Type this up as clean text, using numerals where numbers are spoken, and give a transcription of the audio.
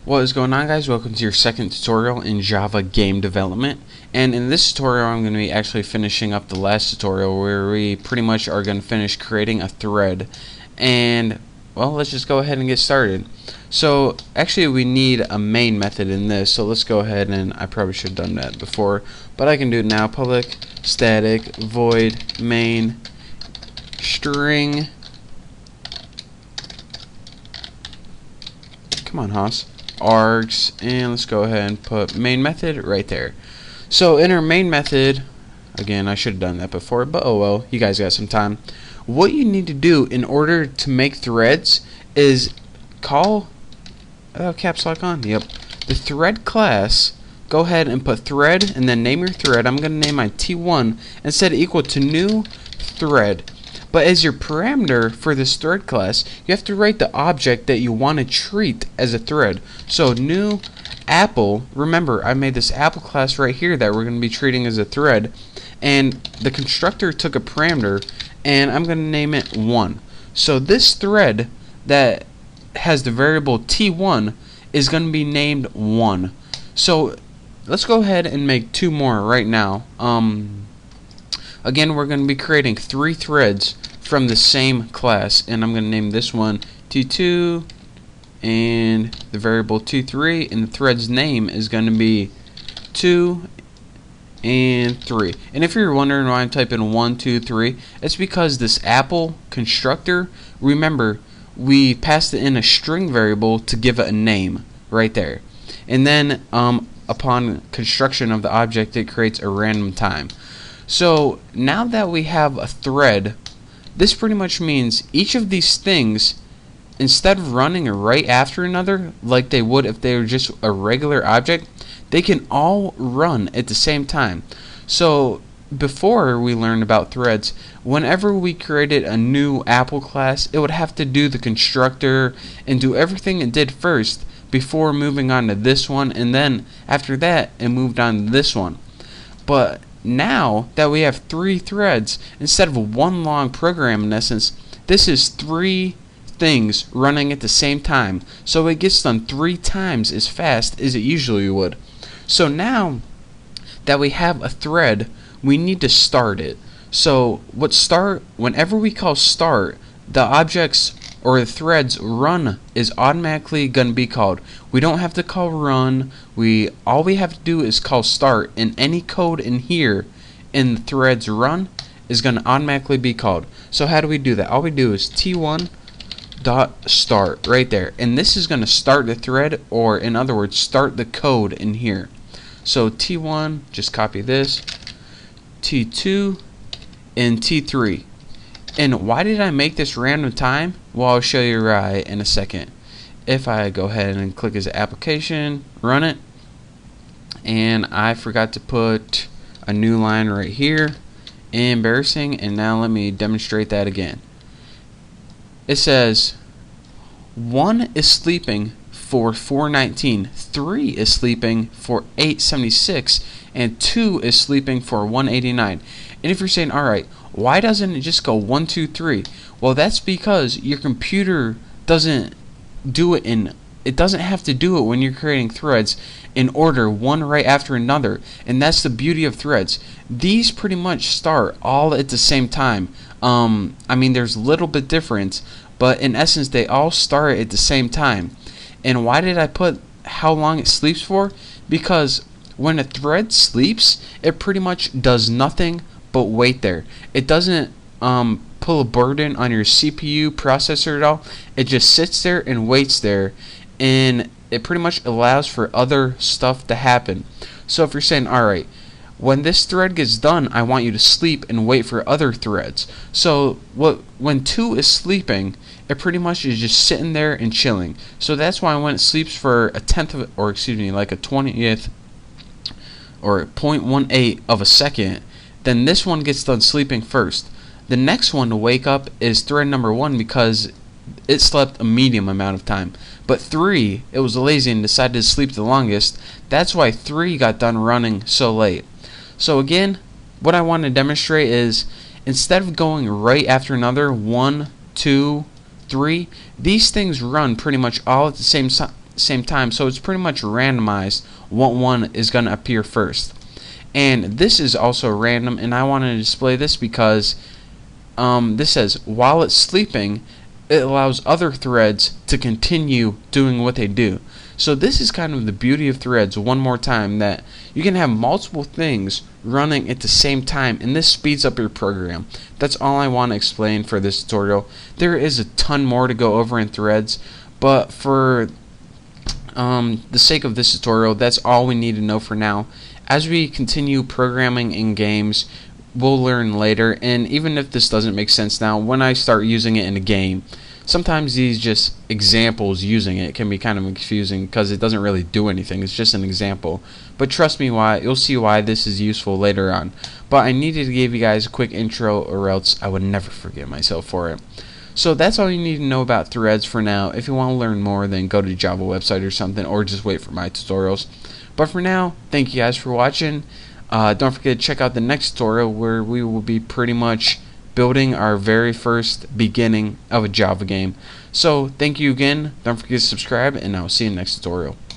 What is going on, guys? Welcome to your second tutorial in Java game development. And in this tutorial I'm going to be actually finishing up the last tutorial where we pretty much are going to finish creating a thread. And well, let's just go ahead and get started. So actually we need a main method in this, so let's go ahead, and I probably should have done that before, but I can do it now. Public static void main string, come on Haas, args, and let's go ahead and put main method right there. So in our main method, again, I should have done that before, but oh well, you guys got some time. What you need to do in order to make threads is call caps lock on, yep, the thread class. Go ahead and put thread and then name your thread. I'm going to name my T1 and set it equal to new thread. But as your parameter for this thread class, you have to write the object that you want to treat as a thread. So new apple, remember I made this apple class right here that we're going to be treating as a thread, and the constructor took a parameter and I'm going to name it 1. So this thread that has the variable T1 is going to be named 1. So let's go ahead and make 2 more right now. Again, we're going to be creating 3 threads from the same class, and I'm going to name this one T2 and the variable T3, and the thread's name is going to be 2 and 3. And if you're wondering why I'm typing 1, 2, 3, it's because this apple constructor, remember, we passed it in a string variable to give it a name right there, and then upon construction of the object it creates a random time. So now that we have a thread, this pretty much means each of these things, instead of running right after another like they would if they were just a regular object, they can all run at the same time. So before we learned about threads, whenever we created a new apple class, it would have to do the constructor and do everything it did first before moving on to this one, and then after that it moved on to this one. But now that we have 3 threads, instead of one long program in essence, this is 3 things running at the same time, so it gets done 3 times as fast as it usually would. So now that we have a thread, we need to start it. So whenever we call start, the objects or the threads run is automatically going to be called. We don't have to call run. All we have to do is call start, and any code in here in the threads run is going to automatically be called. So how do we do that? All we do is T1 dot start right there, and this is going to start the thread, or in other words, start the code in here. So T1, just copy this, T2 and T3. And why did I make this random time? Well, I'll show you right in a second. If I go ahead and click as application, run it, and I forgot to put a new line right here, embarrassing. And now let me demonstrate that again. It says 1 is sleeping for 419, 3 is sleeping for 876, and 2 is sleeping for 189. And if you're saying, alright, why doesn't it just go 1, 2, 3? Well, that's because your computer doesn't do it it doesn't have to do it when you're creating threads in order, one right after another. And that's the beauty of threads. These pretty much start all at the same time. I mean, there's a little bit difference, but in essence they all start at the same time. And why did I put how long it sleeps for? Because when a thread sleeps, it pretty much does nothing but wait there. It doesn't pull a burden on your CPU processor at all. It just sits there and waits there, and it pretty much allows for other stuff to happen. So if you're saying, alright, when this thread gets done, I want you to sleep and wait for other threads. So when 2 is sleeping, it pretty much is just sitting there and chilling. So that's why when it sleeps for a 10th of, or excuse me, like a 20th or 0.18 of a second, then this one gets done sleeping first. The next one to wake up is thread number 1 because it slept a medium amount of time. But 3, it was lazy and decided to sleep the longest. That's why 3 got done running so late. So again, what I want to demonstrate is, instead of going right after another, 1, 2, 3, these things run pretty much all at the the same time, so it's pretty much randomized what one is going to appear first. And this is also random, and I want to display this because this says while it's sleeping, it allows other threads to continue doing what they do. So this is kind of the beauty of threads, one more time, that you can have multiple things running at the same time, and this speeds up your program. That's all I want to explain for this tutorial. There is a ton more to go over in threads, but for the sake of this tutorial, that's all we need to know for now. As we continue programming in games, we'll learn later, and even if this doesn't make sense now, when I start using it in a game, sometimes these just examples using it can be kind of confusing because it doesn't really do anything. It's just an example. But trust me, you'll see why this is useful later on. But I needed to give you guys a quick intro, or else I would never forgive myself for it. So that's all you need to know about threads for now. If you want to learn more, then go to Java website or something, or just wait for my tutorials. But for now, thank you guys for watching. Don't forget to check out the next tutorial where we will be pretty much building our very first beginning of a Java game. So thank you again. Don't forget to subscribe, and I'll see you in the next tutorial.